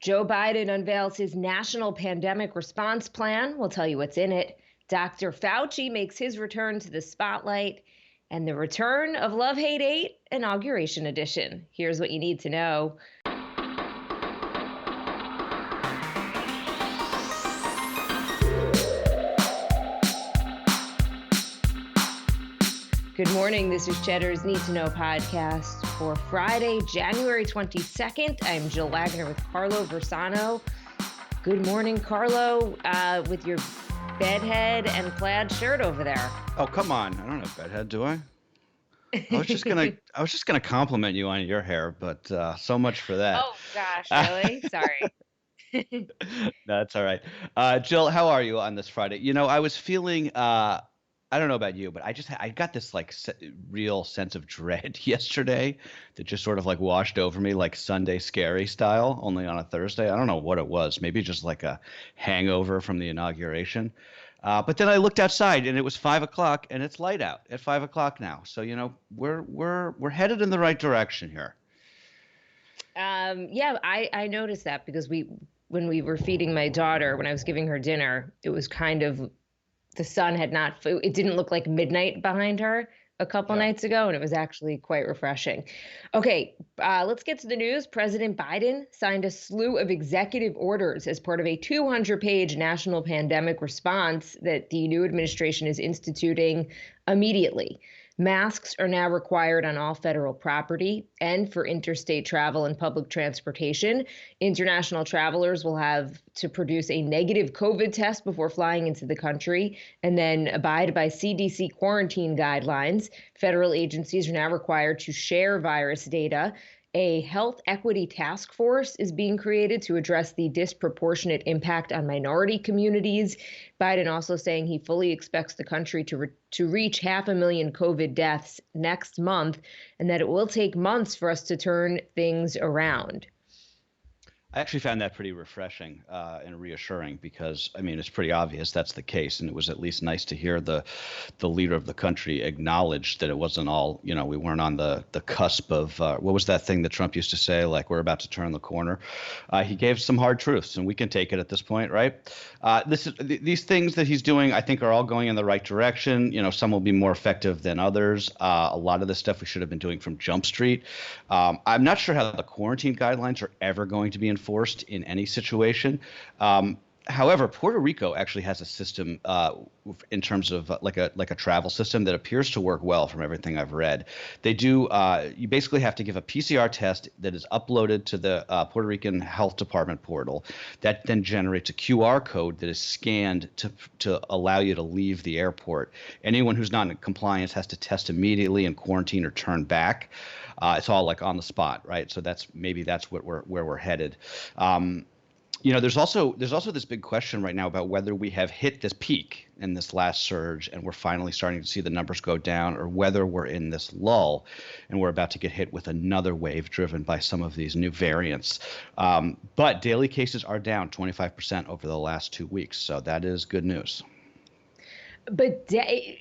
Joe Biden unveils his national pandemic response plan. We'll tell you what's in it. Dr. Fauci makes his return to the spotlight, and the return of Love Hate 8 Inauguration Edition. Here's what you need to know. Good morning. This is Cheddar's Need2Know podcast for Friday, January 22nd. I'm Jill Wagner with Carlo Versano. Good morning, Carlo, with your bedhead and plaid shirt over there. Oh, come on. I don't have bedhead, do I? I was just gonna compliment you on your hair, but so much for that. Oh gosh, really? Sorry. That's all right. Jill, how are you on this Friday? You know, I was feeling I don't know about you, but I got this real sense of dread yesterday that just sort of like washed over me, like Sunday scary style, only on a Thursday. I don't know what it was. Maybe just like a hangover from the inauguration. But then I looked outside and it was 5 o'clock and it's light out at 5 o'clock now. So, you know, we're headed in the right direction here. Yeah, I noticed that because when we were feeding my daughter, when I was giving her dinner, it was kind of, the sun had not, it didn't look like midnight behind her a couple nights ago, and it was actually quite refreshing. Okay, let's get to the news. President Biden signed a slew of executive orders as part of a 200-page national pandemic response that the new administration is instituting immediately. Masks are now required on all federal property and for interstate travel and public transportation. International travelers will have to produce a negative COVID test before flying into the country and then abide by CDC quarantine guidelines. Federal agencies are now required to share virus data. A health equity task force is being created to address the disproportionate impact on minority communities. Biden also saying he fully expects the country to reach 500,000 COVID deaths next month, and that it will take months for us to turn things around. I actually found that pretty refreshing and reassuring because, I mean, it's pretty obvious that's the case. And it was at least nice to hear the leader of the country acknowledge that it wasn't all, you know, we weren't on the cusp of what was that thing that Trump used to say, like we're about to turn the corner. He gave some hard truths and we can take it at this point, right? These things that he's doing, I think, are all going in the right direction. You know, some will be more effective than others. A lot of the stuff we should have been doing from Jump Street. I'm not sure how the quarantine guidelines are ever going to be enforced in any situation. However, Puerto Rico actually has a system in terms of like a travel system that appears to work well from everything I've read. They do. You basically have to give a PCR test that is uploaded to the Puerto Rican Health Department portal. That then generates a QR code that is scanned to allow you to leave the airport. Anyone who's not in compliance has to test immediately and quarantine or turn back. It's all like on the spot, right? So that's where we're headed. You know, there's also this big question right now about whether we have hit this peak in this last surge and we're finally starting to see the numbers go down, or whether we're in this lull and we're about to get hit with another wave driven by some of these new variants. But daily cases are down 25% over the last 2 weeks, so that is good news. But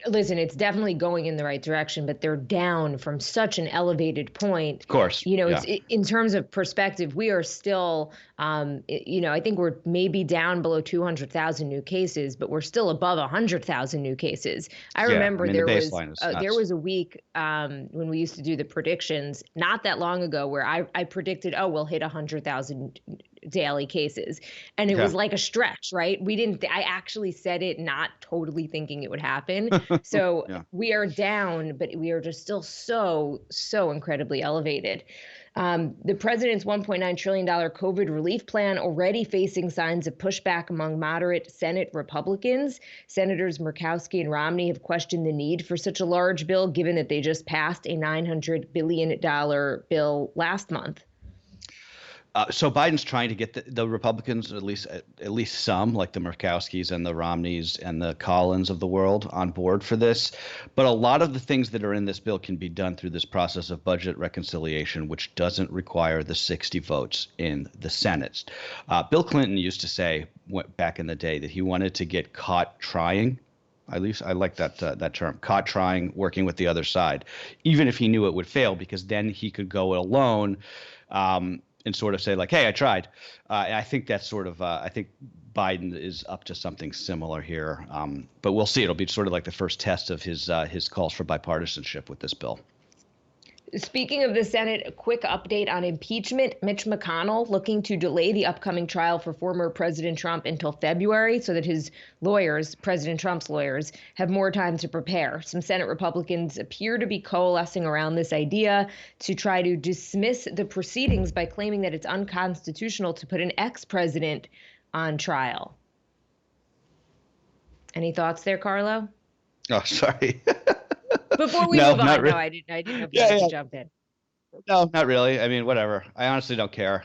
listen, it's definitely going in the right direction, but they're down from such an elevated point. Of course. You know, in terms of perspective, we are still, you know, I think we're maybe down below 200,000 new cases, but we're still above 100,000 new cases. I remember there was a week when we used to do the predictions not that long ago where I predicted, we'll hit 100,000 daily cases. And it was like a stretch, right? I actually said it not totally thinking it would happen. So we are down, but we are just still so incredibly elevated. The president's $1.9 trillion COVID relief plan already facing signs of pushback among moderate Senate Republicans. Senators Murkowski and Romney have questioned the need for such a large bill, given that they just passed a $900 billion bill last month. So Biden's trying to get the Republicans, at least some, like the Murkowskis and the Romneys and the Collins of the world, on board for this. But a lot of the things that are in this bill can be done through this process of budget reconciliation, which doesn't require the 60 votes in the Senate. Bill Clinton used to say back in the day that he wanted to get caught trying. At least I like that term, caught trying, working with the other side, even if he knew it would fail, because then he could go it alone. and sort of say like, hey, I tried. And I think that's sort of I think Biden is up to something similar here. But we'll see. It'll be sort of like the first test of his calls for bipartisanship with this bill. Speaking of the Senate, a quick update on impeachment. Mitch McConnell looking to delay the upcoming trial for former President Trump until February so that his lawyers, President Trump's lawyers, have more time to prepare. Some Senate Republicans appear to be coalescing around this idea to try to dismiss the proceedings by claiming that it's unconstitutional to put an ex-president on trial. Any thoughts there, Carlo? Oh, sorry. Before we move on, really. No, I didn't know if you had to jump in. No, not really. I mean, whatever. I honestly don't care,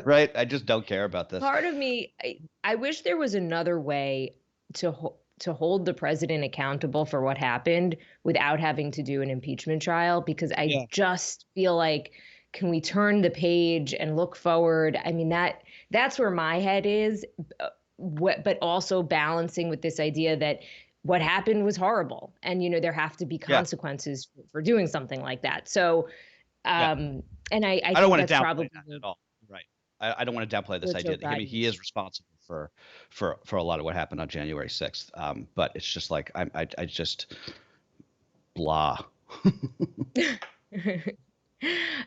right? I just don't care about this. Part of me, I wish there was another way to hold the president accountable for what happened without having to do an impeachment trial, because I just feel like, can we turn the page and look forward? I mean, that's where my head is, but also balancing with this idea that what happened was horrible, and there have to be consequences for doing something like that. So, and I don't want to downplay probably that at all. Right. I don't want to downplay this idea. I mean, he is responsible for a lot of what happened on January 6th. But it's just like I just blah.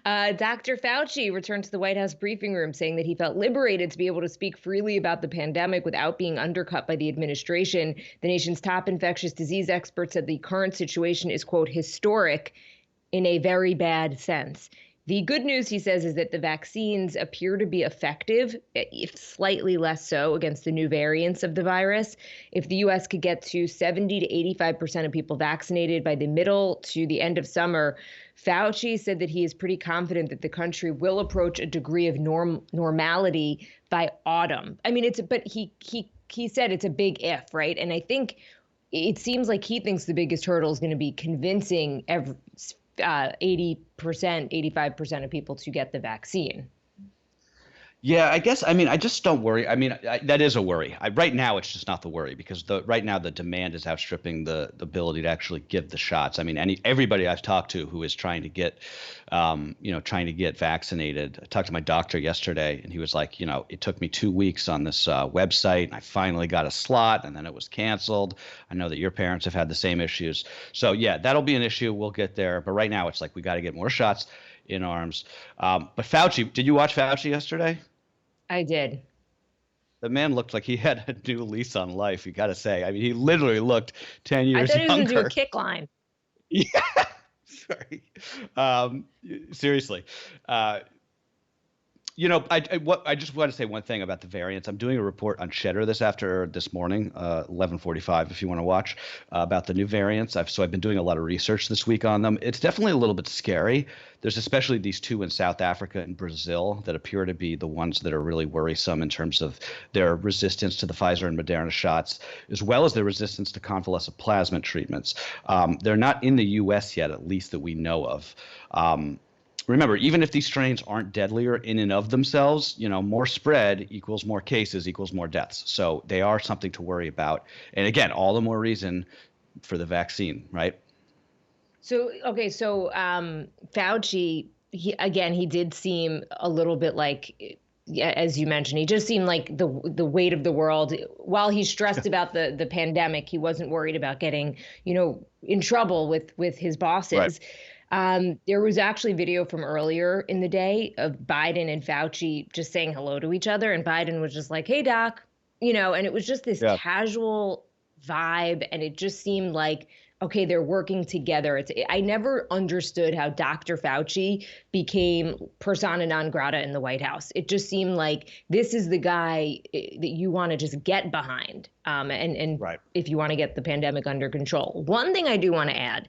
Dr. Fauci returned to the White House briefing room saying that he felt liberated to be able to speak freely about the pandemic without being undercut by the administration. The nation's top infectious disease expert said the current situation is, quote, historic in a very bad sense. The good news, he says, is that the vaccines appear to be effective, if slightly less so, against the new variants of the virus. If the U.S. could get to 70 to 85% of people vaccinated by the middle to the end of summer, Fauci said that he is pretty confident that the country will approach a degree of normality by autumn. I mean, but he said it's a big if, right? And I think it seems like he thinks the biggest hurdle is going to be convincing 80%, 85% of people to get the vaccine. Yeah, I guess. I mean, I just don't worry. I mean, that is a worry. Right now, it's just not the worry, because right now the demand is outstripping the ability to actually give the shots. I mean, everybody I've talked to who is trying to get, trying to get vaccinated. I talked to my doctor yesterday, and he was like, it took me 2 weeks on this website, and I finally got a slot, and then it was canceled. I know that your parents have had the same issues. So yeah, that'll be an issue. We'll get there. But right now, it's like we got to get more shots in arms. But Fauci, did you watch Fauci yesterday? I did. The man looked like he had a new lease on life, you got to say. I mean, he literally looked 10 years younger. I thought he was going to do a kick line. Yeah. Sorry. Seriously. I just want to say one thing about the variants. I'm doing a report on Cheddar this morning, 11:45, if you want to watch, about the new variants. So I've been doing a lot of research this week on them. It's definitely a little bit scary. There's especially these two in South Africa and Brazil that appear to be the ones that are really worrisome in terms of their resistance to the Pfizer and Moderna shots, as well as their resistance to convalescent plasma treatments. They're not in the U.S. yet, at least that we know of. Remember, even if these strains aren't deadlier in and of themselves, more spread equals more cases equals more deaths. So they are something to worry about. And again, all the more reason for the vaccine, right? So Fauci, he did seem a little bit like, as you mentioned, he just seemed like the weight of the world. While he's stressed about the pandemic, he wasn't worried about getting, in trouble with his bosses. Right. There was actually video from earlier in the day of Biden and Fauci just saying hello to each other. And Biden was just like, hey, doc, and it was just this casual vibe. And it just seemed like, okay, they're working together. I never understood how Dr. Fauci became persona non grata in the White House. It just seemed like this is the guy that you want to just get behind. And right. If you want to get the pandemic under control. One thing I do want to add,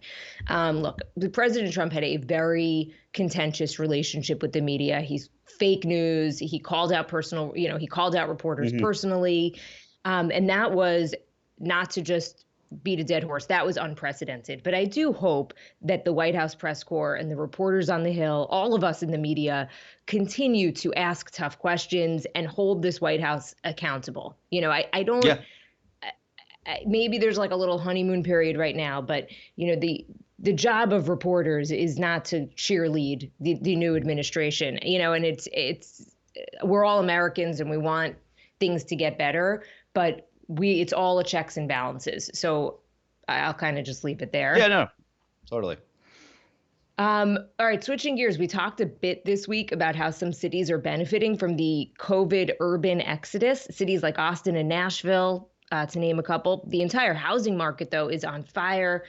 look, President Trump had a very contentious relationship with the media. He's fake news. He called out he called out reporters personally. And that was not to just beat a dead horse. That was unprecedented. But I do hope that the White House press corps and the reporters on the Hill, all of us in the media, continue to ask tough questions and hold this White House accountable. I don't. Yeah. Maybe there's like a little honeymoon period right now, but the job of reporters is not to cheerlead the new administration, and it's we're all Americans and we want things to get better, but it's all a checks and balances. So I'll kind of just leave it there. Yeah, no, totally. All right, switching gears, we talked a bit this week about how some cities are benefiting from the COVID urban exodus, cities like Austin and Nashville, to name a couple. The entire housing market, though, is on fire.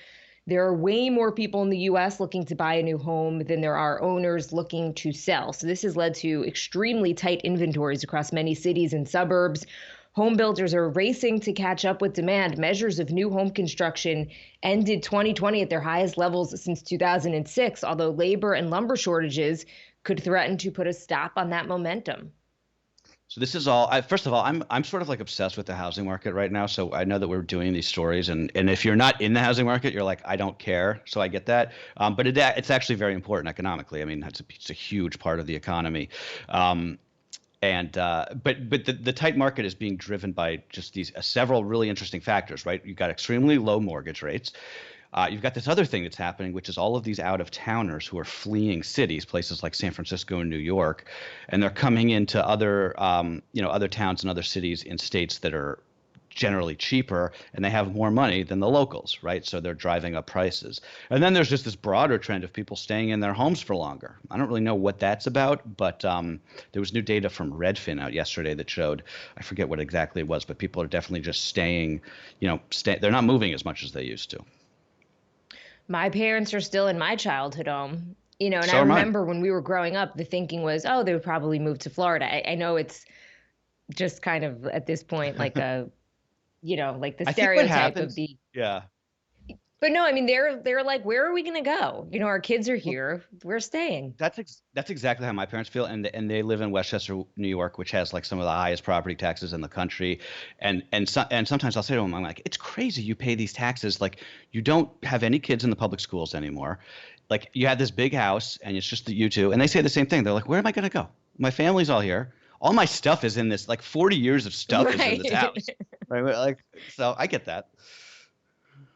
There are way more people in the US looking to buy a new home than there are owners looking to sell. So this has led to extremely tight inventories across many cities and suburbs. Home builders are racing to catch up with demand. Measures of new home construction ended 2020 at their highest levels since 2006, although labor and lumber shortages could threaten to put a stop on that momentum. So this is all. First of all, I'm sort of like obsessed with the housing market right now. So I know that we're doing these stories, and if you're not in the housing market, you're like, I don't care. So I get that. But it's actually very important economically. I mean, it's a huge part of the economy. But the tight market is being driven by just these several really interesting factors, right? You've got extremely low mortgage rates. You've got this other thing that's happening, which is all of these out-of-towners who are fleeing cities, places like San Francisco and New York, and they're coming into other towns and other cities in states that are generally cheaper, and they have more money than the locals, right? So they're driving up prices. And then there's just this broader trend of people staying in their homes for longer. I don't really know what that's about, but there was new data from Redfin out yesterday that showed, I forget what exactly it was, but people are definitely just staying, they're not moving as much as they used to. My parents are still in my childhood home, and So I am I. remember when we were growing up, the thinking was, oh, they would probably move to Florida. I know it's just kind of at this point like like the I think what stereotype of happens, the. yeah. But no, I mean they're like, where are we gonna go? Our kids are Well, here, we're staying. that's exactly how my parents feel, and they live in Westchester, New York, which has like some of the highest property taxes in the country, and sometimes I'll say to them, I'm like, it's crazy you pay these taxes, like you don't have any kids in the public schools anymore, like you had this big house and it's just you two, and they say the same thing. They're like, where am I gonna go? My family's all here. All my stuff is in this, like 40 years of stuff is in this Right. house, right? Like, so I get that.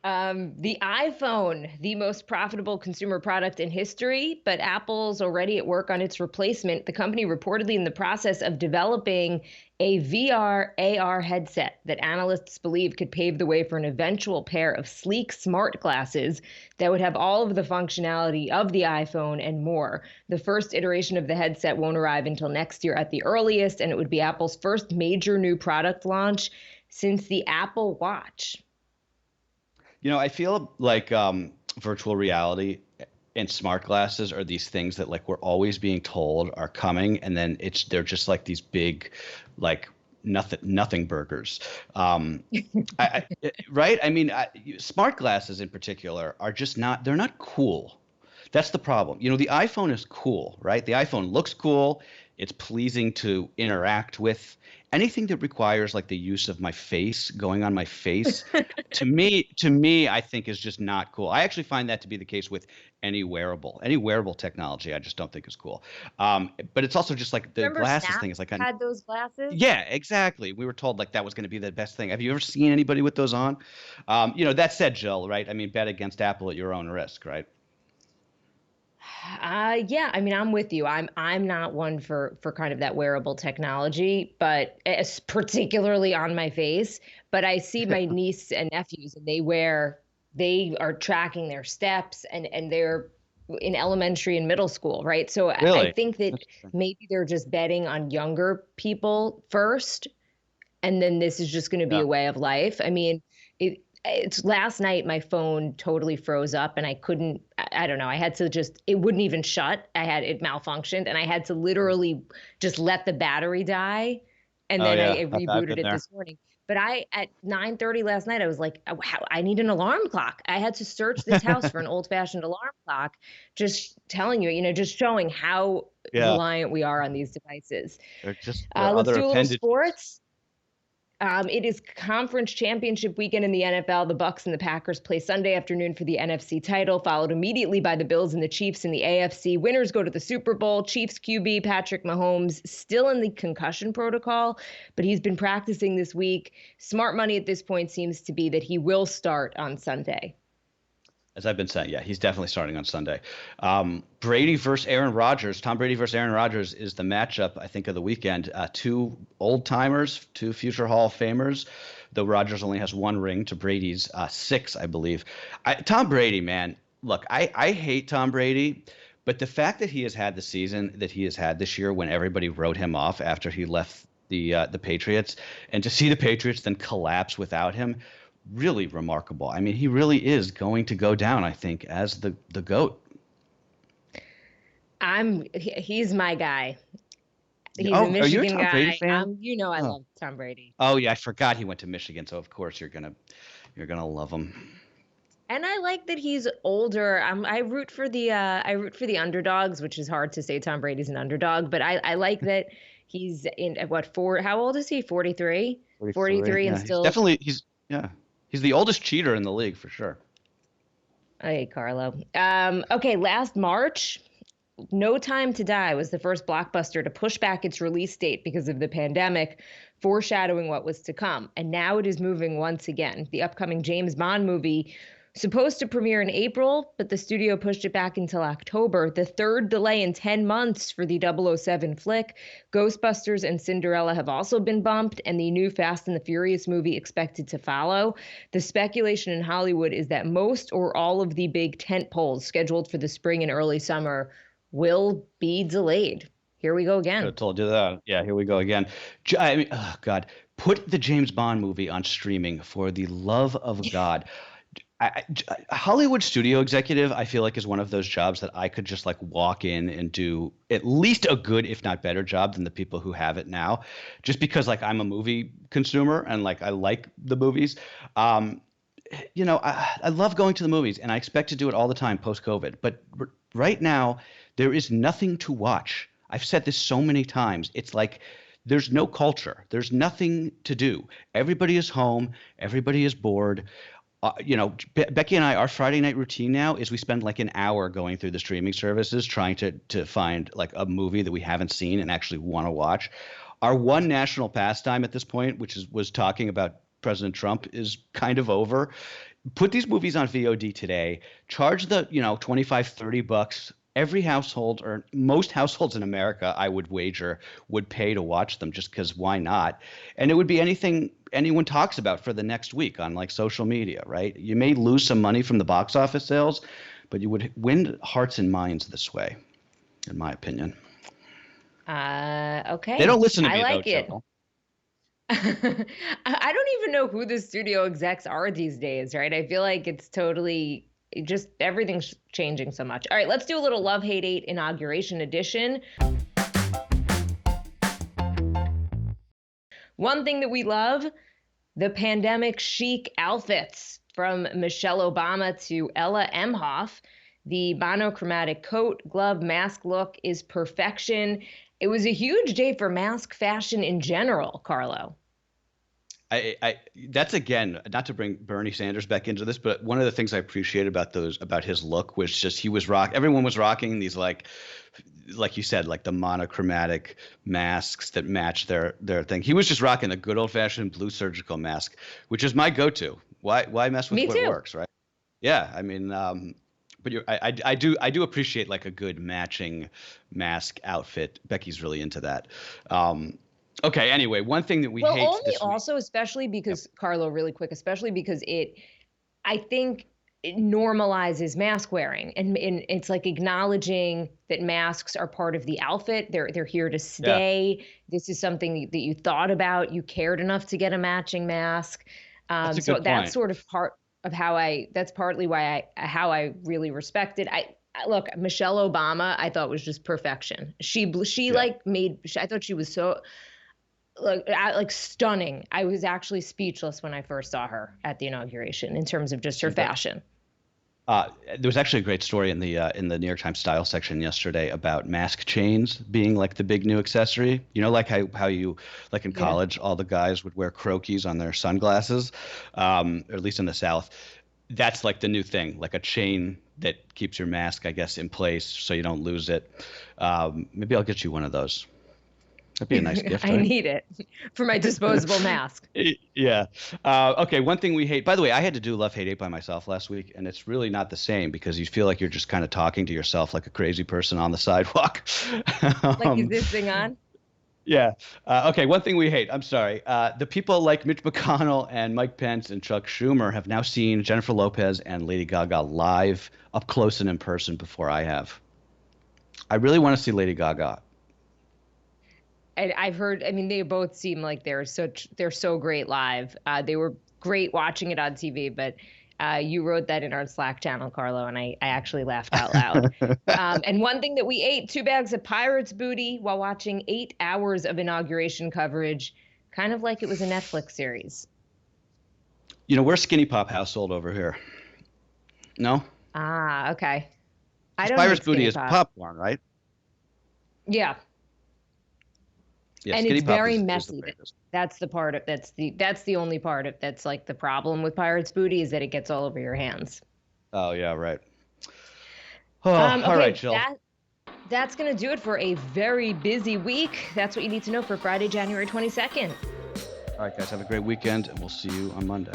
The iPhone, the most profitable consumer product in history, but Apple's already at work on its replacement. The company reportedly in the process of developing a VR AR headset that analysts believe could pave the way for an eventual pair of sleek smart glasses that would have all of the functionality of the iPhone and more. The first iteration of the headset won't arrive until next year at the earliest, and it would be Apple's first major new product launch since the Apple Watch. I feel like virtual reality and smart glasses are these things that like we're always being told are coming, and then they're just like these big, like nothing burgers. Right? I mean, smart glasses in particular are just they're not cool. That's the problem. The iPhone is cool, right? The iPhone looks cool. It's pleasing to interact with. Anything that requires like the use of my face, going on my face, to me, I think is just not cool. I actually find that to be the case with any wearable technology. I just don't think is cool. But it's also just like the Remember glasses Snap thing is like, had those glasses? yeah, exactly. We were told like that was going to be the best thing. Have you ever seen anybody with those on? That said, Jill, right? I mean, bet against Apple at your own risk, right? Yeah, I mean, I'm with you. I'm not one for kind of that wearable technology, but it's particularly on my face. But I see my niece and nephews, and they are tracking their steps, and they're in elementary and middle school, right? So I Really? think that maybe they're just betting on younger people first, and then this is just going to be Yeah. a way of life. I mean, it's last night my phone totally froze up and I couldn't, I don't know, I had to just, it wouldn't even shut. It malfunctioned and I had to literally just let the battery die. And Oh then yeah, I I've rebooted been it there. this morning. But at 9:30 last night, I was like, oh, I need an alarm clock. I had to search this house for an old fashioned alarm clock, just telling you, just showing how Yeah, reliant we are on these devices. they're Let's other do a little appendages. sports. It is conference championship weekend in the NFL. The Bucks and the Packers play Sunday afternoon for the NFC title, followed immediately by the Bills and the Chiefs in the AFC. Winners go to the Super Bowl. Chiefs QB Patrick Mahomes still in the concussion protocol, but he's been practicing this week. Smart money at this point seems to be that he will start on Sunday. As I've been saying, yeah, he's definitely starting on Sunday. Brady versus Aaron Rodgers. Tom Brady versus Aaron Rodgers is the matchup, I think, of the weekend. Two old timers, two future Hall of Famers, though Rodgers only has one ring to Brady's six, I believe. Tom Brady, man, look, I hate Tom Brady, but the fact that he has had the season that he has had this year when everybody wrote him off after he left the Patriots, and to see the Patriots then collapse without him, really remarkable. I mean, he really is going to go down, I think, as the GOAT. He's my guy. He's Oh, a are you a Michigan Tom Brady guy. fan? I Oh. love Tom Brady. Oh yeah, I forgot he went to Michigan, so of course you're gonna love him. And I like that he's older. I root for the underdogs, which is hard to say Tom Brady's an underdog, but I like that he's in at what how old is he? 43? 43 and Yeah, still he's the oldest cheater in the league for sure. Hey, Carlo. Okay, last March, No Time to Die was the first blockbuster to push back its release date because of the pandemic, foreshadowing what was to come. And now it is moving once again. The upcoming James Bond movie, supposed to premiere in April, but the studio pushed it back until October, the third delay in 10 months for the 007 flick. Ghostbusters and Cinderella have also been bumped, and the new Fast and the Furious movie expected to follow. The speculation in Hollywood is that most or all of the big tent poles scheduled for the spring and early summer will be delayed. Here we go again. I told you that. Yeah, here we go again. I mean, oh God, put the James Bond movie on streaming for the love of God. Hollywood studio executive, I feel like, is one of those jobs that I could just like walk in and do at least a good, if not better job than the people who have it now, just because like I'm a movie consumer and like I like the movies. You know, I love going to the movies and I expect to do it all the time post-COVID. But right now, there is nothing to watch. I've said this so many times. It's like there's no culture. There's nothing to do. Everybody is home. Everybody is bored. You know, Becky and I, our Friday night routine now is we spend like an hour going through the streaming services trying to find like a movie that we haven't seen and actually want to watch. Our one national pastime at this point, which was talking about President Trump, is kind of over. Put these movies on VOD today, charge the, you know, $25-$30. Every household, or most households in America, I would wager, would pay to watch them just because why not? And it would be anything anyone talks about for the next week on like social media, right? You may lose some money from the box office sales, but you would win hearts and minds this way, in my opinion. Okay. They don't listen to me, I like though, it. Cheryl. I don't even know who the studio execs are these days, right? I feel like it's totally just everything's changing so much. All right, let's do a little Love Hate 8 Inauguration Edition. One thing that we love, the pandemic chic outfits, from Michelle Obama to Ella Emhoff. The monochromatic coat, glove, mask look is perfection. It was a huge day for mask fashion in general, Carlo. That's, again, not to bring Bernie Sanders back into this, but one of the things I appreciate about his look was just everyone was rocking these like you said, like the monochromatic masks that match their thing. He was just rocking the good old fashioned blue surgical mask, which is my go-to. Why mess with what works, right? Yeah, I mean, but I do appreciate like a good matching mask outfit. Becky's really into that. Okay, anyway, one thing that we hate only this week, also, especially because, Carlo, really quick, especially because I think it normalizes mask wearing, and it's like acknowledging that masks are part of the outfit. They're here to stay. Yeah. This is something that you thought about. You cared enough to get a matching mask. So that's sort of part of that's partly why I really respect it. Look, Michelle Obama, I thought was just perfection. She I thought she was so like stunning. I was actually speechless when I first saw her at the inauguration in terms of just her fashion. There was actually a great story in the New York Times style section yesterday about mask chains being like the big new accessory. You know, like how you, like in college, all the guys would wear Croakies on their sunglasses, or at least in the South. That's like the new thing, like a chain that keeps your mask, I guess, in place so you don't lose it. Maybe I'll get you one of those. That'd be a nice gift, I right? need it for my disposable mask. Yeah. Okay. One thing we hate, by the way, I had to do Love, Hate, Hate by myself last week, and it's really not the same because you feel like you're just kind of talking to yourself like a crazy person on the sidewalk. Like, is this thing on? Yeah. Okay. One thing we hate. I'm sorry. The people like Mitch McConnell and Mike Pence and Chuck Schumer have now seen Jennifer Lopez and Lady Gaga live up close and in person before I have. I really want to see Lady Gaga. And I've heard, I mean, they both seem like they're so great live. They were great watching it on TV, but you wrote that in our Slack channel, Carlo, and I actually laughed out loud. And one thing that we ate, 2 bags of Pirates booty while watching 8 hours of inauguration coverage, kind of like it was a Netflix series. You know, we're a skinny pop household over here. No? Ah, okay. I don't Pirates eat booty skinny is pop. popcorn, right? Yeah. Yeah, And skinny it's pop very is messy. the greatest. That's the part of that's the only part of that's like the problem with Pirates booty is that it gets all over your hands. Oh, yeah, right. Oh, Okay, all right, Jill. That's gonna do it for a very busy week. That's what you need to know for Friday, January 22nd. All right, guys, have a great weekend, and we'll see you on Monday.